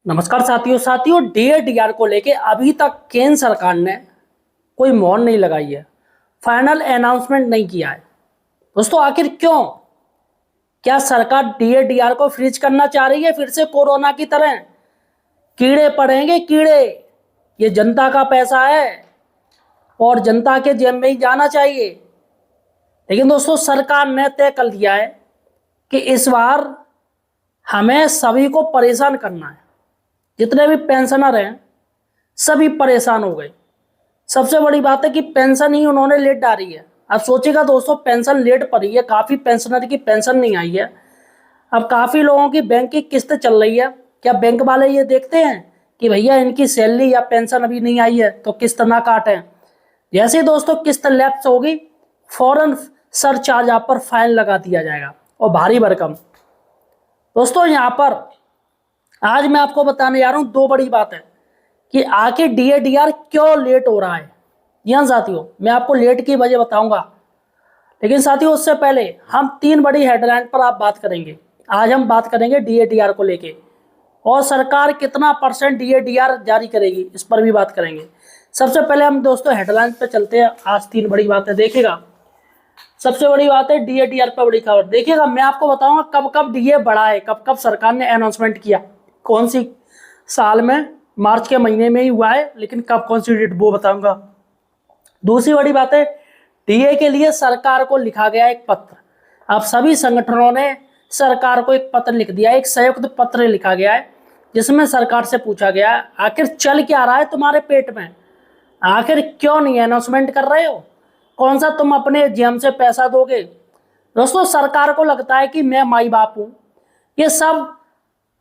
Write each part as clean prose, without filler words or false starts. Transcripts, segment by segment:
नमस्कार साथियों डीआर को लेके अभी तक केंद्र सरकार ने कोई मोहर नहीं लगाई है, फाइनल अनाउंसमेंट नहीं किया है। दोस्तों आखिर क्यों? क्या सरकार डीआर को फ्रीज करना चाह रही है फिर से कोरोना की तरह? कीड़े पड़ेंगे कीड़े। ये जनता का पैसा है और जनता के जेब में ही जाना चाहिए। लेकिन दोस्तों सरकार ने तय कर लिया है कि इस बार हमें सभी को परेशान करना है। जितने भी पेंशनर हैं सभी परेशान हो गए। सबसे बड़ी बात है कि पेंशन ही उन्होंने लेट डाली है। अब सोचिएगा दोस्तों, पेंशन लेट पड़ी है, काफ़ी पेंशनर की पेंशन नहीं आई है। अब काफ़ी लोगों की बैंक की किस्त चल रही है। क्या बैंक वाले ये देखते हैं कि भैया इनकी सैलरी या पेंशन अभी नहीं आई है तो किस्त ना काटें? जैसे ही दोस्तों किस्त लैप्स होगी फौरन सरचार्ज आप पर फाइन लगा दिया जाएगा और भारी भरकम। दोस्तों यहाँ पर आज मैं आपको बताने जा रहा हूँ दो बड़ी बात है कि आखिर डीआर क्यों लेट हो रहा है। यहाँ साथियों मैं आपको लेट की वजह बताऊंगा, लेकिन साथियों उससे पहले हम तीन बड़ी हेडलाइन पर आप बात करेंगे। आज हम बात करेंगे डीआर को लेके और सरकार कितना % डीआर जारी करेगी इस पर भी बात करेंगे। सबसे पहले हम दोस्तों हेडलाइन पे चलते हैं। आज तीन बड़ी बातें देखिएगा। सबसे बड़ी बात है डीआर पर बड़ी खबर देखिएगा। मैं आपको बताऊंगा कब कब डीए बढ़ा है, कब कब सरकार ने अनाउंसमेंट किया, कौन सी साल में, मार्च के महीने में ही हुआ है, लेकिन कब कौन सी डेट वो बताऊंगा। दूसरी बड़ी बात है डीए के लिए सरकार को लिखा गया एक पत्र। अब सभी संगठनों ने सरकार को एक पत्र लिख दिया, एक संयुक्त पत्र लिखा गया है जिसमें सरकार से पूछा गया है आखिर चल क्या रहा है तुम्हारे पेट में, आखिर क्यों नहीं अनाउंसमेंट कर रहे हो, कौन सा तुम अपने जेब से पैसा दोगे। दोस्तों सरकार को लगता है कि मैं माई बाप हूँ, ये सब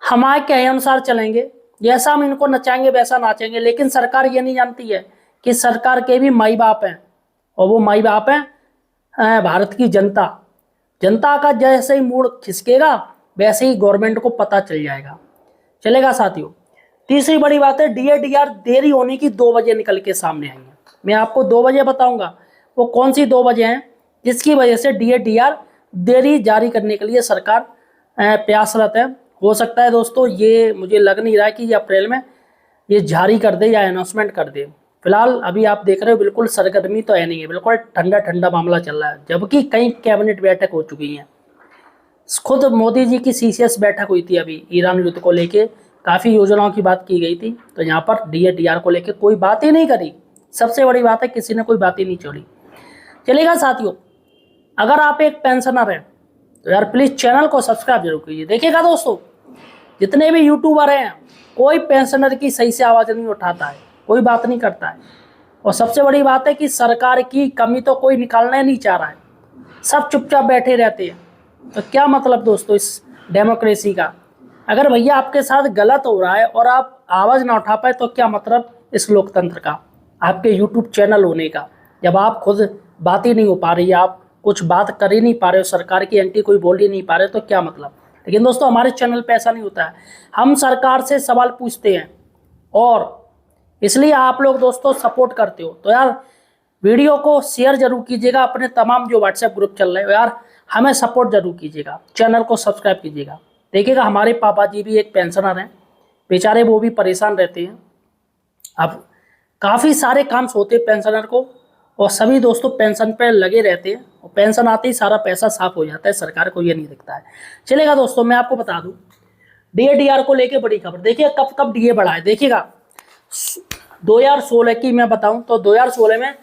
हमारे कहे अनुसार चलेंगे, जैसा हम इनको नचाएंगे वैसा नाचेंगे। लेकिन सरकार ये नहीं जानती है कि सरकार के भी माई बाप हैं और वो माई बाप हैं भारत की जनता। जनता का जैसे ही मूड खिसकेगा वैसे ही गवर्नमेंट को पता चल जाएगा। चलेगा साथियों। तीसरी बड़ी बात है डीआर देरी होने की दो वजह निकल के सामने आई हैं। मैं आपको दो वजह बताऊंगा, वो कौन सी दो वजह हैं जिसकी वजह से डीआर देरी जारी करने के लिए सरकार प्रयासरत है। हो सकता है दोस्तों, ये मुझे लग नहीं रहा है कि ये अप्रैल में ये जारी कर दे या अनाउंसमेंट कर दे। फिलहाल अभी आप देख रहे हो बिल्कुल सरगर्मी तो है नहीं है, बिल्कुल ठंडा ठंडा मामला चल रहा है, जबकि कई कैबिनेट बैठक हो चुकी हैं। खुद मोदी जी की सीसीएस बैठक हुई थी अभी ईरान युद्ध को लेके, काफ़ी योजनाओं की बात की गई थी। तो यहाँ पर डीआर को लेके कोई बात ही नहीं करी। सबसे बड़ी बात है किसी ने कोई बात ही नहीं छोड़ी। चलेगा साथियों, अगर आप एक पेंशनर हैं तो यार प्लीज़ चैनल को सब्सक्राइब जरूर कीजिए। देखिएगा दोस्तों, जितने भी यूट्यूबर हैं कोई पेंशनर की सही से आवाज़ नहीं उठाता है, कोई बात नहीं करता है। और सबसे बड़ी बात है कि सरकार की कमी तो कोई निकालना ही नहीं चाह रहा है, सब चुपचाप बैठे रहते हैं। तो क्या मतलब दोस्तों इस डेमोक्रेसी का? अगर भैया आपके साथ गलत हो रहा है और आप आवाज़ ना उठा पाए तो क्या मतलब इस लोकतंत्र का, आपके यूट्यूब चैनल होने का, जब आप खुद बात ही नहीं हो पा रही है, आप कुछ बात कर ही नहीं पा रहे हो, सरकार की एंटी कोई बोल ही नहीं पा रहे, तो क्या मतलब। लेकिन दोस्तों हमारे चैनल पे ऐसा नहीं होता है, हम सरकार से सवाल पूछते हैं और इसलिए आप लोग दोस्तों सपोर्ट करते हो। तो यार वीडियो को शेयर जरूर कीजिएगा अपने तमाम जो व्हाट्सएप ग्रुप चल रहे हो, यार हमें सपोर्ट जरूर कीजिएगा, चैनल को सब्सक्राइब कीजिएगा। देखिएगा हमारे पापा जी भी एक पेंशनर हैं, बेचारे वो भी परेशान रहते हैं। अब काफ़ी सारे काम होते हैं पेंशनर को और सभी दोस्तों पेंशन पे लगे रहते हैं और पेंशन आते ही सारा पैसा साफ हो जाता है, सरकार को ये नहीं दिखता है। चलेगा दोस्तों, मैं आपको बता दूं डीआर को लेके बड़ी खबर। देखिए कब कब डीए बढ़ा है। देखिएगा 2016 की मैं बताऊं तो 2016 में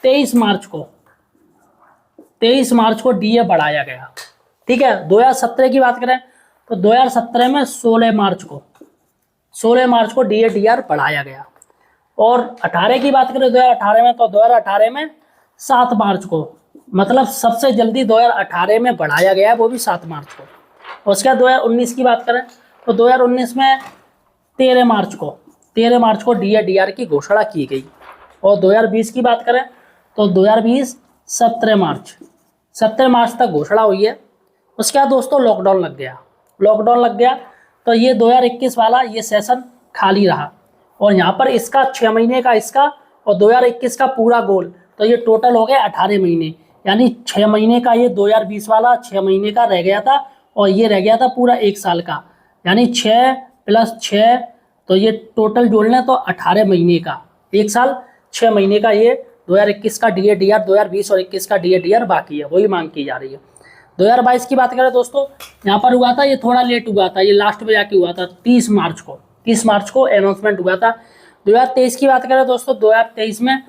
23 मार्च को डीए बढ़ाया गया। ठीक है, 2017 की बात करें तो 2017 में 16 मार्च को डीआर बढ़ाया गया। और 18 की बात करें 2018 में तो 2018 में 7 मार्च को, मतलब सबसे जल्दी 2018 में बढ़ाया गया है, वो भी 7 मार्च को। और उसके बाद 2019 की बात करें तो 2019 में 13 मार्च को डीआर की घोषणा की गई। और 2020 की बात करें तो 2020 17 मार्च तक घोषणा हुई है। उसके बाद दोस्तों लॉकडाउन लग गया तो ये 2021 वाला ये सेशन खाली रहा और यहाँ पर इसका 6 महीने का इसका और 2021 का पूरा गोल, तो ये टोटल हो गया 18 महीने। यानी 6 महीने का ये 2020 वाला 6 महीने का रह गया था और ये रह गया था पूरा 1 साल का। यानी 6 + 6 तो ये टोटल जोड़ लें तो 18 महीने का, 1 साल 6 महीने का ये 2021 का DADR, 2020 और 21 का DADR बाकी है, वही मांग की जा रही है। 2022 की बात करें दोस्तों, यहाँ पर हुआ था, ये थोड़ा लेट हुआ था, ये लास्ट में जाके हुआ था 30 मार्च को अनाउंसमेंट हुआ था। 2023 की बात करें दोस्तों, 2023 में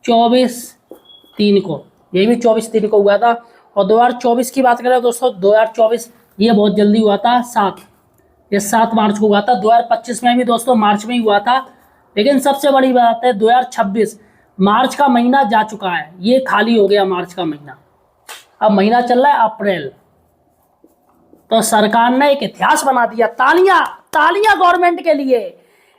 24/3 को, ये भी 24/3 को हुआ था। और 2024 की बात करें दोस्तों, 2024 ये बहुत जल्दी हुआ था, 7 मार्च को हुआ था। 2025 में भी दोस्तों मार्च में ही हुआ था। लेकिन सबसे बड़ी बात है 2026 मार्च का महीना जा चुका है, ये खाली हो गया मार्च का महीना। अब महीना चल रहा है अप्रैल। तो सरकार ने एक इतिहास बना दिया। तालियां तालियां गवर्नमेंट के लिए।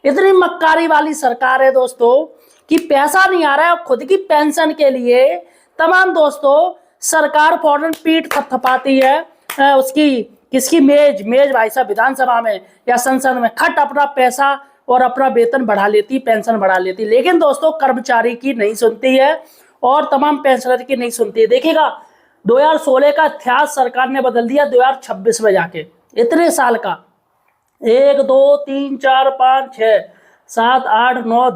इतनी मक्कारी वाली सरकार है दोस्तों कि पैसा नहीं आ रहा है खुद की पेंशन के लिए। तमाम दोस्तों सरकार फौरन पीठ थपथपाती है उसकी, किसकी? मेज भाई साहब विधानसभा में या संसद में खट अपना पैसा और अपना वेतन बढ़ा लेती, पेंशन बढ़ा लेती। लेकिन दोस्तों कर्मचारी की नहीं सुनती है और तमाम पेंशनर की नहीं सुनती है। देखिएगा 2016 का इतिहास सरकार ने बदल दिया 2026 में जाके। इतने साल का 1 2 3 4 5 6 7 8 9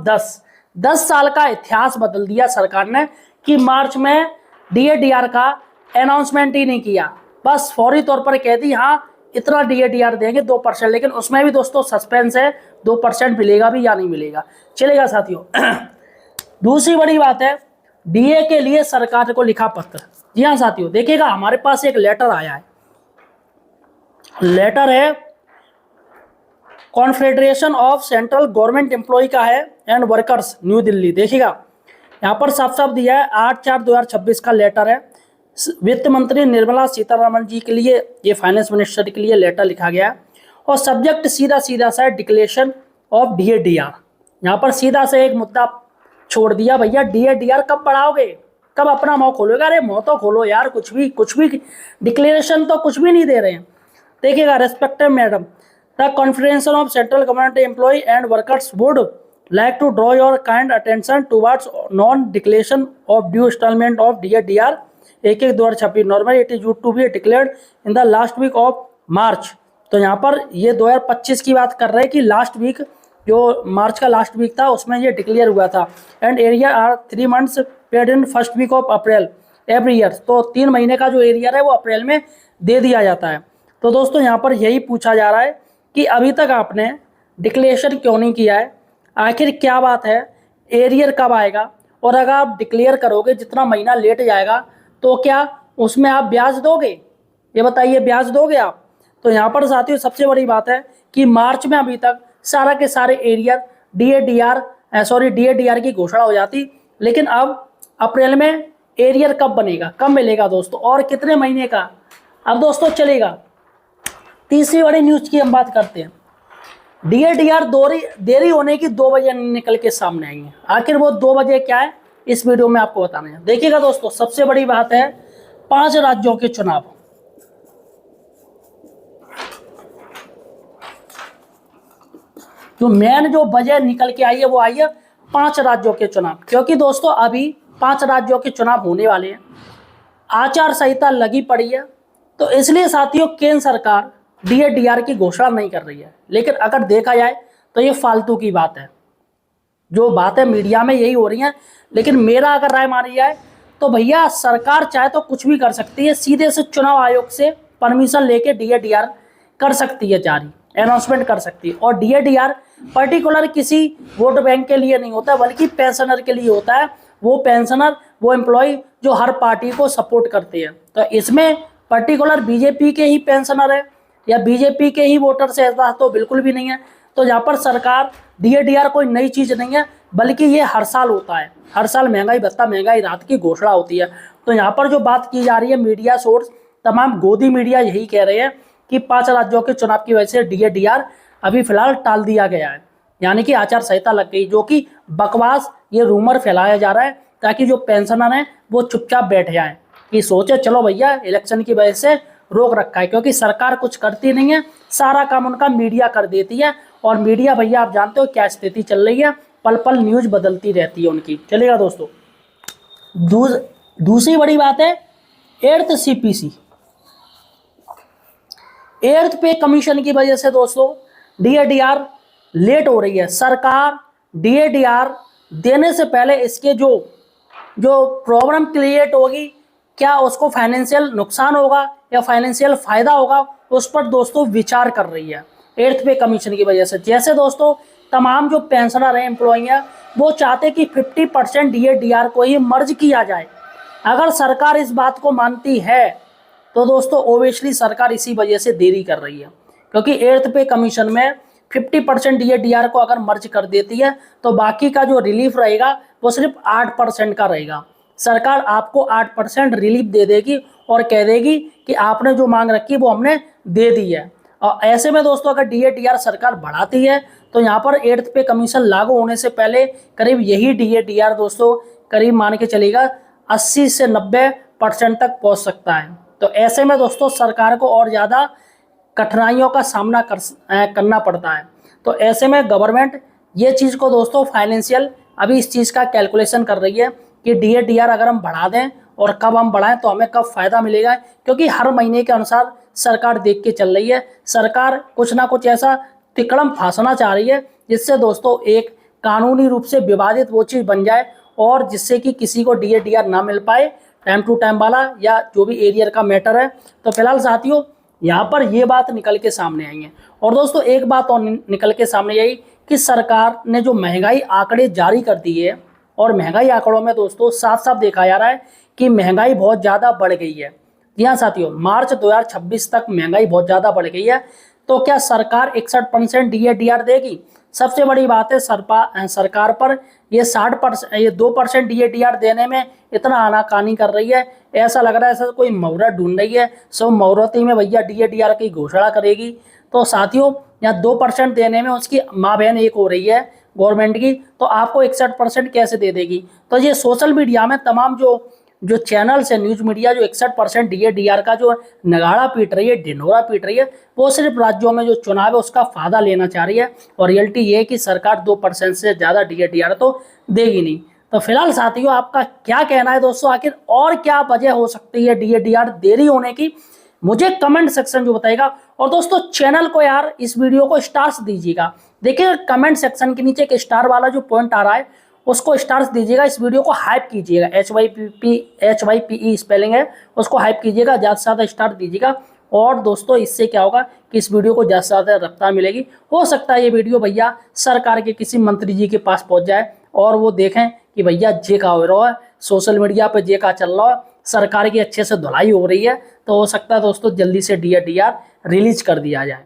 10 साल का इतिहास बदल दिया सरकार ने कि मार्च में DADR का अनाउंसमेंट ही नहीं किया। बस फौरी तौर पर कह दी हाँ इतना DADR देंगे 2%, लेकिन उसमें भी दोस्तों सस्पेंस है, 2% मिलेगा भी या नहीं मिलेगा। चलेगा साथियों। दूसरी बड़ी बात है DA के लिए सरकार को लिखा पत्र। जी हाँ साथियों, देखिएगा हमारे पास एक लेटर आया है। लेटर है confederation of central government employ का है एंड वर्कर्स, न्यू दिल्ली। देखिएगा यहाँ पर साफ साफ दिया है 8/4/2026 का लेटर है। वित्त मंत्री निर्मला सीतारमण जी के लिए, ये फाइनेंस मिनिस्टर के लिए लेटर लिखा गया है। और सब्जेक्ट सीधा सा है डिक्लेरेशन ऑफ DADR। यहाँ पर सीधा से एक मुद्दा छोड़ दिया, भैया DADR कब बढ़ाओगे, कब अपना मुंह खोलोगे? अरे मुंह तो खोलो यार, कुछ भी डिक्लेरेशन तो कुछ भी नहीं दे रहे हैं। देखिएगा respected madam, the confederation of central government employ and workers would like to draw your kind attention towards non declaration of due instalment of DADR 1/1/2026। Normally it is used to be declared in the last week of March. तो यहाँ पर ये 2025 की बात कर रहे हैं कि लास्ट वीक, जो मार्च का लास्ट वीक था उसमें ये डिक्लेयर हुआ था। And arrear are 3 months paid in first week of April every year. तो 3 महीने का जो एरियर है वो अप्रैल में दे दिया जाता है। तो दोस्तों यहाँ पर यही पूछा जा रहा है कि अभी तक आपने डिक्लेरेशन क्यों नहीं किया है, आखिर क्या बात है, एरियर कब आएगा? और अगर आप डिक्लेयर करोगे जितना महीना लेट जाएगा तो क्या उसमें आप ब्याज दोगे? ये बताइए, ब्याज दोगे आप? तो यहाँ पर साथियों सबसे बड़ी बात है कि मार्च में अभी तक सारा के सारे एरियर DADR की घोषणा हो जाती, लेकिन अब अप्रैल में एरियर कब बनेगा, कब मिलेगा दोस्तों, और कितने महीने का? अब दोस्तों चलेगा। तीसरी बड़ी न्यूज की हम बात करते हैं। DADR देरी होने की 2 वजह निकल के सामने आई है। आखिर वो 2 वजह क्या है, इस वीडियो में आपको बताना है। देखिएगा दोस्तों, सबसे बड़ी बात है 5 राज्यों के चुनाव। जो मेन जो वजह निकल के आई है वो आई है 5 राज्यों के चुनाव। क्योंकि दोस्तों अभी 5 राज्यों के चुनाव होने वाले हैं, आचार संहिता लगी पड़ी है। तो इसलिए साथियों केंद्र सरकार DADR की घोषणा नहीं कर रही है। लेकिन अगर देखा जाए तो ये फालतू की बात है, जो बातें मीडिया में यही हो रही हैं। लेकिन मेरा अगर राय मानी जाए तो भैया सरकार चाहे तो कुछ भी कर सकती है, सीधे से चुनाव आयोग से परमिशन लेके DADR कर सकती है, जारी अनाउंसमेंट कर सकती है। और DADR पर्टिकुलर किसी वोट बैंक के लिए नहीं होता, बल्कि पेंशनर के लिए होता है। वो पेंशनर, वो एम्प्लॉय जो हर पार्टी को सपोर्ट करते हैं। तो इसमें पर्टिकुलर BJP के ही पेंशनर है या BJP के ही वोटर से ऐसा तो बिल्कुल भी नहीं है। तो यहाँ पर सरकार DADR कोई नई चीज़ नहीं है, बल्कि ये हर साल होता है। हर साल महंगाई भत्ता, महंगाई राहत की घोषणा होती है। तो यहाँ पर जो बात की जा रही है, मीडिया सोर्स तमाम गोदी मीडिया यही कह रहे हैं कि 5 राज्यों के चुनाव की वजह से DADR अभी फिलहाल टाल दिया गया है, यानी कि आचार संहिता लग गई, जो कि बकवास, ये रूमर फैलाया जा रहा है ताकि जो पेंशनर हैं वो चुपचाप बैठ जाएं कि सोचे चलो भैया इलेक्शन की वजह से रोक रखा है। क्योंकि सरकार कुछ करती नहीं है, सारा काम उनका मीडिया कर देती है। और मीडिया भैया आप जानते हो क्या स्थिति चल रही है, पल पल न्यूज बदलती रहती है उनकी। चलेगा दोस्तों। दूसरी बड़ी बात है 8th CPC, 8th पे कमीशन की वजह से दोस्तों DADR लेट हो रही है। सरकार डीएडीआर देने से पहले इसके जो प्रॉब्लम क्रिएट होगी, क्या उसको फाइनेंशियल नुकसान होगा या फाइनेंशियल फायदा होगा, उस पर दोस्तों विचार कर रही है 8th पे कमीशन की वजह से। जैसे दोस्तों तमाम जो पेंशनर हैं, एम्प्लॉई हैं, वो चाहते कि 50% डीएडीआर को ही मर्ज किया जाए। अगर सरकार इस बात को मानती है तो दोस्तों ओबियसली सरकार इसी वजह से देरी कर रही है, क्योंकि 8th पे कमीशन में 50% डीएडीआर को अगर मर्ज कर देती है तो बाकी का जो रिलीफ रहेगा वो सिर्फ 8% का रहेगा। सरकार आपको 8% रिलीफ दे देगी और कह देगी कि आपने जो मांग रखी वो हमने दे दी है। और ऐसे में दोस्तों अगर डीएडीआर सरकार बढ़ाती है तो यहाँ पर 8th पे कमीशन लागू होने से पहले करीब यही डीएडीआर दोस्तों करीब मान के चलेगा 80 से 90% तक पहुँच सकता है। तो ऐसे में दोस्तों सरकार को और ज़्यादा कठिनाइयों का सामना करना पड़ता है। तो ऐसे में गवर्नमेंट ये चीज़ को दोस्तों फाइनेंशियल अभी इस चीज़ का कैलकुलेशन कर रही है कि डीएडीआर अगर हम बढ़ा दें और कब हम बढ़ाएं तो हमें कब फ़ायदा मिलेगा, क्योंकि हर महीने के अनुसार सरकार देख के चल रही है। सरकार कुछ ना कुछ ऐसा तिकड़म फांसना चाह रही है जिससे दोस्तों एक कानूनी रूप से विवादित वो चीज़ बन जाए और जिससे कि किसी को डीएडीआर ना मिल पाए टाइम टू टाइम वाला, या जो भी एरियर का मैटर है। तो फिलहाल साथियों यहाँ पर ये बात निकल के सामने आई है। और दोस्तों एक बात और निकल के सामने आई कि सरकार ने जो महंगाई आंकड़े जारी कर दिए है, और महंगाई आंकड़ों में दोस्तों साफ साफ देखा जा रहा है कि महंगाई बहुत ज़्यादा बढ़ गई है। जी हाँ साथियों, मार्च 2026 तक महंगाई बहुत ज़्यादा बढ़ गई है। तो क्या सरकार 61% डीएडीआर देगी? सबसे बड़ी बात है सरकार पर ये 60% ये 2% डीएडीआर देने में इतना आनाकानी कर रही है। ऐसा लग रहा है ऐसा कोई मुहूर्त ढूंढ रही है, सब मुहूर्त में भैया डीएडीआर की घोषणा करेगी। तो साथियों यहाँ 2% देने में उसकी माँ बहन एक हो रही है गवर्नमेंट की, तो आपको 61% कैसे दे देगी? तो ये सोशल मीडिया में तमाम जो चैनल्स है, न्यूज मीडिया, जो 61% डीएडीआर का जो नगाड़ा पीट रही है, ढिंढोरा पीट रही है, वो सिर्फ राज्यों में जो चुनाव है उसका फायदा लेना चाह रही है। और रियलिटी ये है कि सरकार 2% से ज़्यादा डीएडीआर तो देगी नहीं। तो फिलहाल साथियों आपका क्या कहना है दोस्तों, आखिर और क्या वजह हो सकती है डीएडीआर देरी होने की? मुझे कमेंट सेक्शन जो बताएगा। और दोस्तों चैनल को यार इस वीडियो को स्टार्स दीजिएगा। देखिए कमेंट सेक्शन के नीचे एक स्टार वाला जो पॉइंट आ रहा है उसको स्टार्स दीजिएगा। इस वीडियो को हाइप कीजिएगा, HYPE स्पेलिंग है, उसको हाइप कीजिएगा, ज़्यादा से ज़्यादा स्टार दीजिएगा। और दोस्तों इससे क्या होगा कि इस वीडियो को ज़्यादा से ज़्यादा रफ्तार मिलेगी। हो सकता है ये वीडियो भैया सरकार के किसी मंत्री जी के पास पहुंच जाए और वो देखें कि भैया जे का हो रहा है, सोशल मीडिया पर जे का चल रहा है, सरकार की अच्छे से धुलाई हो रही है। तो हो सकता है दोस्तों जल्दी से डीएडीआर रिलीज कर दिया जाए।